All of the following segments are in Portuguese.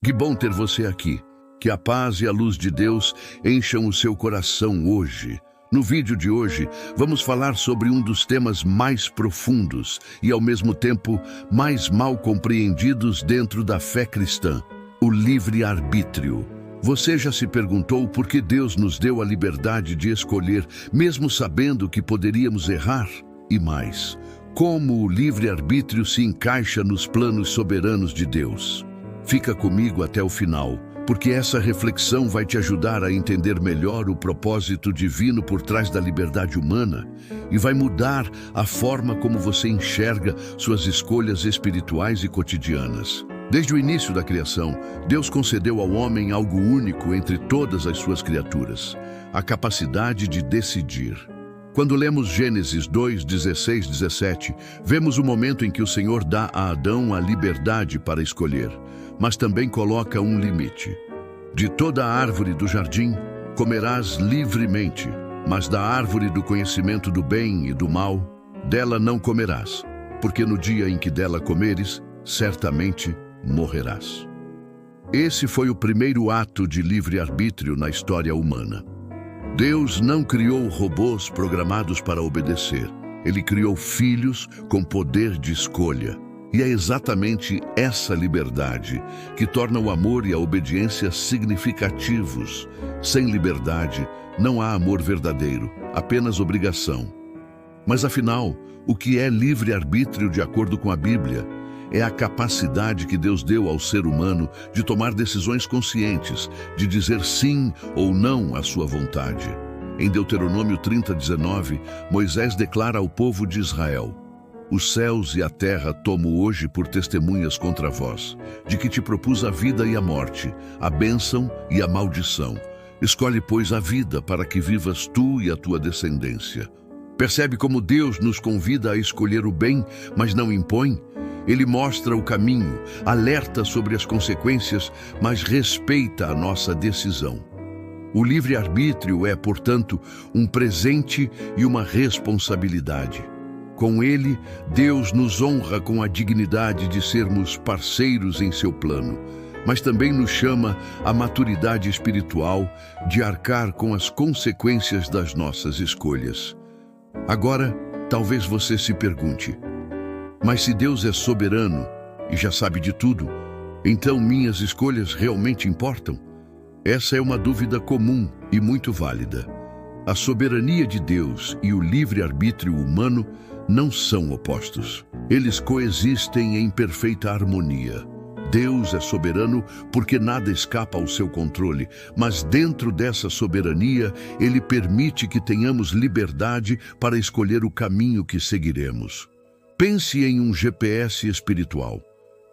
Que bom ter você aqui. Que a paz e a luz de Deus encham o seu coração hoje. No vídeo de hoje, vamos falar sobre um dos temas mais profundos e, ao mesmo tempo, mais mal compreendidos dentro da fé cristã: o livre-arbítrio. Você já se perguntou por que Deus nos deu a liberdade de escolher, mesmo sabendo que poderíamos errar? E mais, como o livre-arbítrio se encaixa nos planos soberanos de Deus? Fica comigo até o final, porque essa reflexão vai te ajudar a entender melhor o propósito divino por trás da liberdade humana e vai mudar a forma como você enxerga suas escolhas espirituais e cotidianas. Desde o início da criação, Deus concedeu ao homem algo único entre todas as suas criaturas: a capacidade de decidir. Quando lemos Gênesis 2, 16, 17, vemos o momento em que o Senhor dá a Adão a liberdade para escolher, mas também coloca um limite. De toda a árvore do jardim comerás livremente, mas da árvore do conhecimento do bem e do mal, dela não comerás, porque no dia em que dela comeres, certamente morrerás. Esse foi o primeiro ato de livre-arbítrio na história humana. Deus não criou robôs programados para obedecer. Ele criou filhos com poder de escolha. E é exatamente essa liberdade que torna o amor e a obediência significativos. Sem liberdade, não há amor verdadeiro, apenas obrigação. Mas afinal, o que é livre-arbítrio de acordo com a Bíblia? É a capacidade que Deus deu ao ser humano de tomar decisões conscientes, de dizer sim ou não à sua vontade. Em Deuteronômio 30:19, Moisés declara ao povo de Israel: os céus e a terra tomo hoje por testemunhas contra vós, de que te propus a vida e a morte, a bênção e a maldição. Escolhe, pois, a vida para que vivas tu e a tua descendência. Percebe como Deus nos convida a escolher o bem, mas não impõe? Ele mostra o caminho, alerta sobre as consequências, mas respeita a nossa decisão. O livre-arbítrio é, portanto, um presente e uma responsabilidade. Com ele, Deus nos honra com a dignidade de sermos parceiros em seu plano, mas também nos chama à maturidade espiritual de arcar com as consequências das nossas escolhas. Agora, talvez você se pergunte: mas se Deus é soberano e já sabe de tudo, então minhas escolhas realmente importam? Essa é uma dúvida comum e muito válida. A soberania de Deus e o livre-arbítrio humano não são opostos. Eles coexistem em perfeita harmonia. Deus é soberano porque nada escapa ao seu controle, mas dentro dessa soberania, Ele permite que tenhamos liberdade para escolher o caminho que seguiremos. Pense em um GPS espiritual.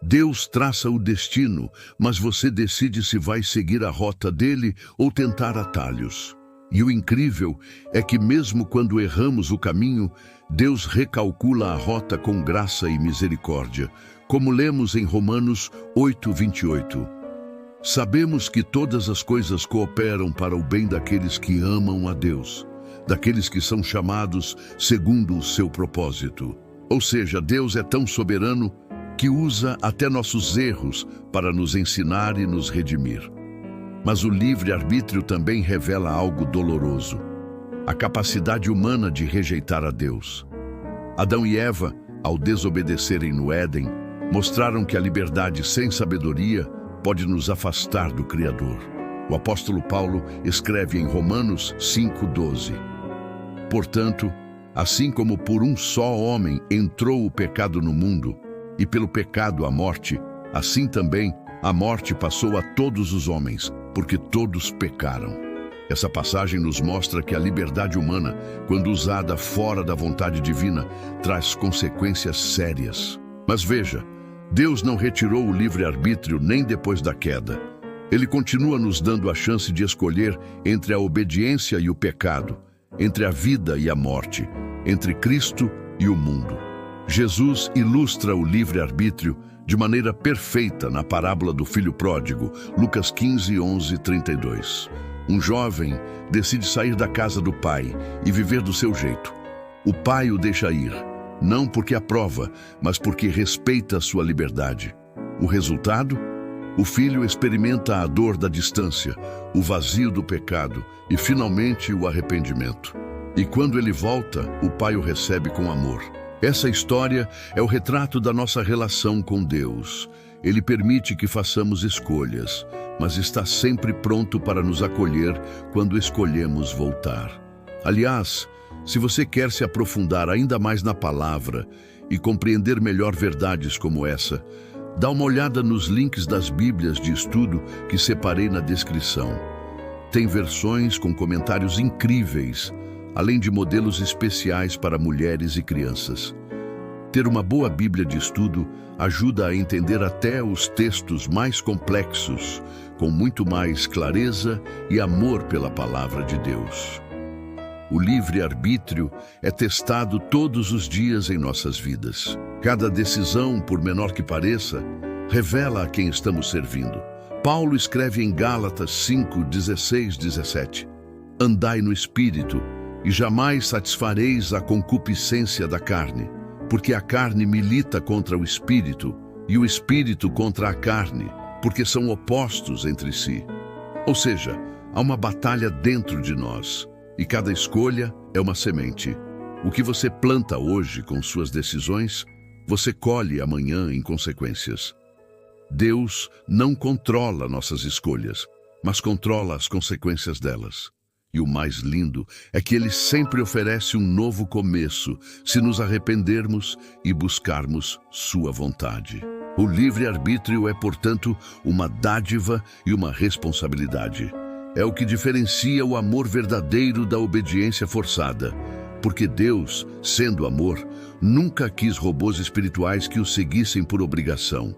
Deus traça o destino, mas você decide se vai seguir a rota dele ou tentar atalhos. E o incrível é que mesmo quando erramos o caminho, Deus recalcula a rota com graça e misericórdia, como lemos em Romanos 8:28. Sabemos que todas as coisas cooperam para o bem daqueles que amam a Deus, daqueles que são chamados segundo o seu propósito. Ou seja, Deus é tão soberano que usa até nossos erros para nos ensinar e nos redimir. Mas o livre-arbítrio também revela algo doloroso: a capacidade humana de rejeitar a Deus. Adão e Eva, ao desobedecerem no Éden, mostraram que a liberdade sem sabedoria pode nos afastar do Criador. O apóstolo Paulo escreve em Romanos 5:12: portanto, assim como por um só homem entrou o pecado no mundo, e pelo pecado a morte, assim também a morte passou a todos os homens, porque todos pecaram. Essa passagem nos mostra que a liberdade humana, quando usada fora da vontade divina, traz consequências sérias. Mas veja, Deus não retirou o livre-arbítrio nem depois da queda. Ele continua nos dando a chance de escolher entre a obediência e o pecado, entre a vida e a morte, entre Cristo e o mundo. Jesus ilustra o livre-arbítrio de maneira perfeita na parábola do filho pródigo, Lucas 15:11-32. Um jovem decide sair da casa do pai e viver do seu jeito. O pai o deixa ir, não porque aprova, mas porque respeita a sua liberdade. O resultado? O filho experimenta a dor da distância, o vazio do pecado e, finalmente, o arrependimento. E quando ele volta, o pai o recebe com amor. Essa história é o retrato da nossa relação com Deus. Ele permite que façamos escolhas, mas está sempre pronto para nos acolher quando escolhemos voltar. Aliás, se você quer se aprofundar ainda mais na palavra e compreender melhor verdades como essa, dá uma olhada nos links das Bíblias de estudo que separei na descrição. Tem versões com comentários incríveis, além de modelos especiais para mulheres e crianças. Ter uma boa Bíblia de estudo ajuda a entender até os textos mais complexos, com muito mais clareza e amor pela palavra de Deus. O livre-arbítrio é testado todos os dias em nossas vidas. Cada decisão, por menor que pareça, revela a quem estamos servindo. Paulo escreve em Gálatas 5, 16, 17: Andai no Espírito, e jamais satisfareis a concupiscência da carne, porque a carne milita contra o Espírito, e o Espírito contra a carne, porque são opostos entre si. Ou seja, há uma batalha dentro de nós, e cada escolha é uma semente. O que você planta hoje com suas decisões, você colhe amanhã em consequências. Deus não controla nossas escolhas, mas controla as consequências delas. E o mais lindo é que Ele sempre oferece um novo começo, se nos arrependermos e buscarmos sua vontade. O livre-arbítrio é, portanto, uma dádiva e uma responsabilidade. É o que diferencia o amor verdadeiro da obediência forçada, porque Deus, sendo amor, nunca quis robôs espirituais que o seguissem por obrigação.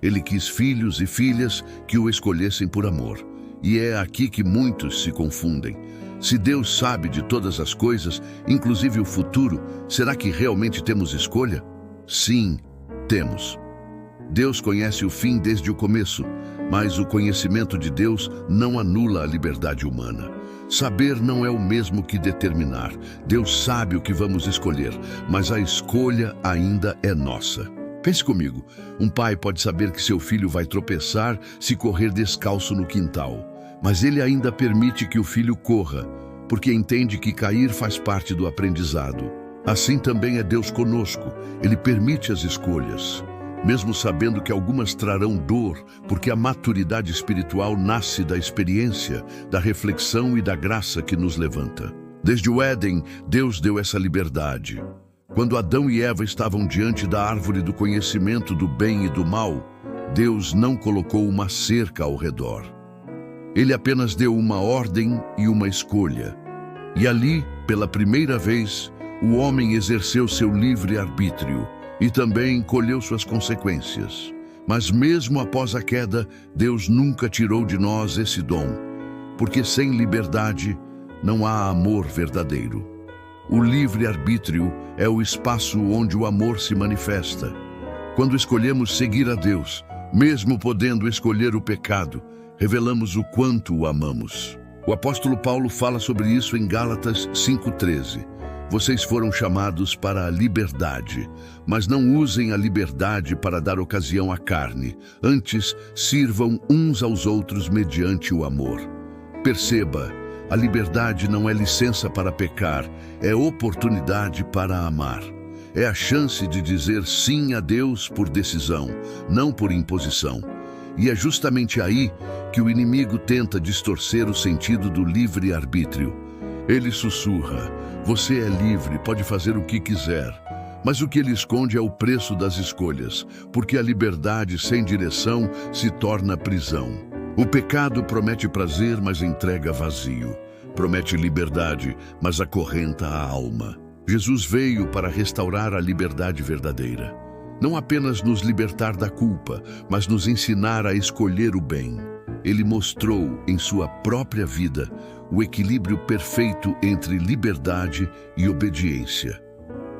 Ele quis filhos e filhas que o escolhessem por amor. E é aqui que muitos se confundem. Se Deus sabe de todas as coisas, inclusive o futuro, será que realmente temos escolha? Sim, temos. Deus conhece o fim desde o começo, mas o conhecimento de Deus não anula a liberdade humana. Saber não é o mesmo que determinar. Deus sabe o que vamos escolher, mas a escolha ainda é nossa. Pense comigo, um pai pode saber que seu filho vai tropeçar se correr descalço no quintal, mas ele ainda permite que o filho corra, porque entende que cair faz parte do aprendizado. Assim também é Deus conosco. Ele permite as escolhas, mesmo sabendo que algumas trarão dor, porque a maturidade espiritual nasce da experiência, da reflexão e da graça que nos levanta. Desde o Éden, Deus deu essa liberdade. Quando Adão e Eva estavam diante da árvore do conhecimento do bem e do mal, Deus não colocou uma cerca ao redor. Ele apenas deu uma ordem e uma escolha. E ali, pela primeira vez, o homem exerceu seu livre-arbítrio e também colheu suas consequências. Mas mesmo após a queda, Deus nunca tirou de nós esse dom, porque sem liberdade não há amor verdadeiro. O livre-arbítrio é o espaço onde o amor se manifesta. Quando escolhemos seguir a Deus, mesmo podendo escolher o pecado, revelamos o quanto o amamos. O apóstolo Paulo fala sobre isso em Gálatas 5,13. Vocês foram chamados para a liberdade, mas não usem a liberdade para dar ocasião à carne. Antes, sirvam uns aos outros mediante o amor. Perceba, a liberdade não é licença para pecar, é oportunidade para amar. É a chance de dizer sim a Deus por decisão, não por imposição. E é justamente aí que o inimigo tenta distorcer o sentido do livre-arbítrio. Ele sussurra: você é livre, pode fazer o que quiser. Mas o que ele esconde é o preço das escolhas, porque a liberdade sem direção se torna prisão. O pecado promete prazer, mas entrega vazio. Promete liberdade, mas acorrenta a alma. Jesus veio para restaurar a liberdade verdadeira. Não apenas nos libertar da culpa, mas nos ensinar a escolher o bem. Ele mostrou em sua própria vida o equilíbrio perfeito entre liberdade e obediência.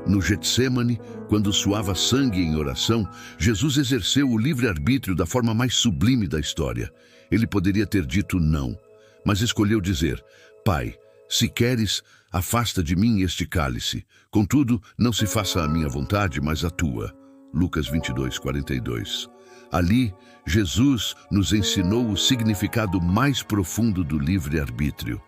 No Getsêmani, quando suava sangue em oração, Jesus exerceu o livre-arbítrio da forma mais sublime da história. Ele poderia ter dito não, mas escolheu dizer: Pai, se queres, afasta de mim este cálice. Contudo, não se faça a minha vontade, mas a tua. Lucas 22:42. Ali, Jesus nos ensinou o significado mais profundo do livre-arbítrio.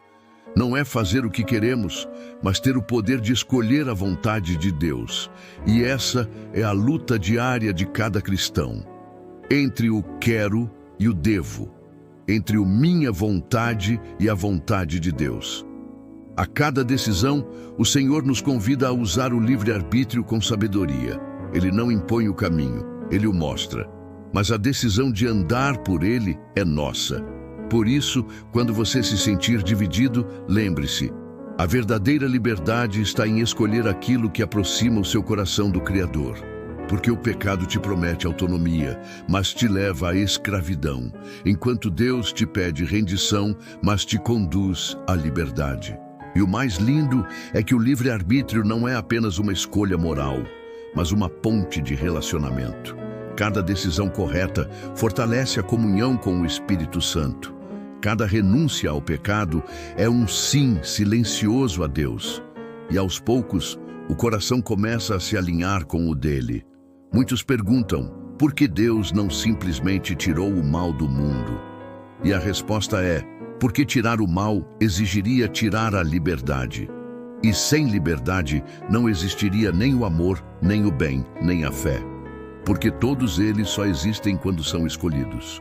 Não é fazer o que queremos, mas ter o poder de escolher a vontade de Deus. E essa é a luta diária de cada cristão. Entre o quero e o devo. Entre o minha vontade e a vontade de Deus. A cada decisão, o Senhor nos convida a usar o livre-arbítrio com sabedoria. Ele não impõe o caminho, Ele o mostra. Mas a decisão de andar por Ele é nossa. Por isso, quando você se sentir dividido, lembre-se, a verdadeira liberdade está em escolher aquilo que aproxima o seu coração do Criador. Porque o pecado te promete autonomia, mas te leva à escravidão, enquanto Deus te pede rendição, mas te conduz à liberdade. E o mais lindo é que o livre-arbítrio não é apenas uma escolha moral, mas uma ponte de relacionamento. Cada decisão correta fortalece a comunhão com o Espírito Santo. Cada renúncia ao pecado é um sim silencioso a Deus. E aos poucos, o coração começa a se alinhar com o dele. Muitos perguntam, por que Deus não simplesmente tirou o mal do mundo? E a resposta é, porque tirar o mal exigiria tirar a liberdade. E sem liberdade não existiria nem o amor, nem o bem, nem a fé. Porque todos eles só existem quando são escolhidos.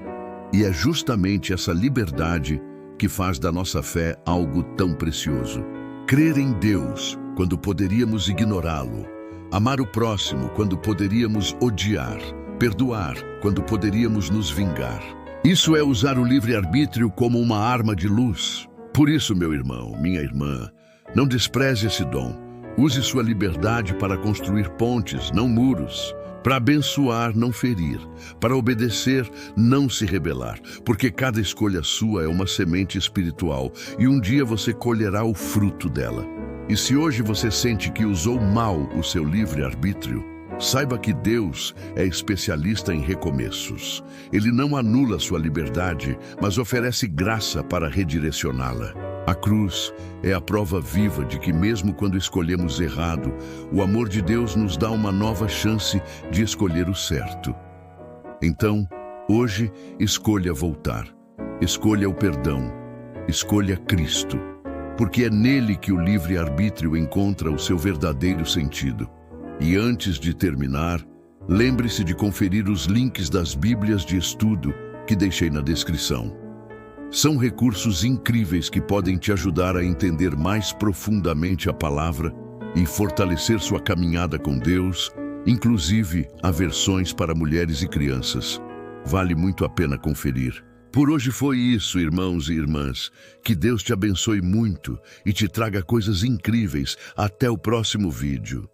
E é justamente essa liberdade que faz da nossa fé algo tão precioso. Crer em Deus quando poderíamos ignorá-lo. Amar o próximo quando poderíamos odiar. Perdoar quando poderíamos nos vingar. Isso é usar o livre-arbítrio como uma arma de luz. Por isso, meu irmão, minha irmã, não despreze esse dom. Use sua liberdade para construir pontes, não muros. Para abençoar, não ferir. Para obedecer, não se rebelar. Porque cada escolha sua é uma semente espiritual e um dia você colherá o fruto dela. E se hoje você sente que usou mal o seu livre-arbítrio, saiba que Deus é especialista em recomeços. Ele não anula sua liberdade, mas oferece graça para redirecioná-la. A cruz é a prova viva de que mesmo quando escolhemos errado, o amor de Deus nos dá uma nova chance de escolher o certo. Então, hoje, escolha voltar. Escolha o perdão. Escolha Cristo. Porque é nele que o livre-arbítrio encontra o seu verdadeiro sentido. E antes de terminar, lembre-se de conferir os links das Bíblias de estudo que deixei na descrição. São recursos incríveis que podem te ajudar a entender mais profundamente a palavra e fortalecer sua caminhada com Deus, inclusive há versões para mulheres e crianças. Vale muito a pena conferir. Por hoje foi isso, irmãos e irmãs. Que Deus te abençoe muito e te traga coisas incríveis. Até o próximo vídeo.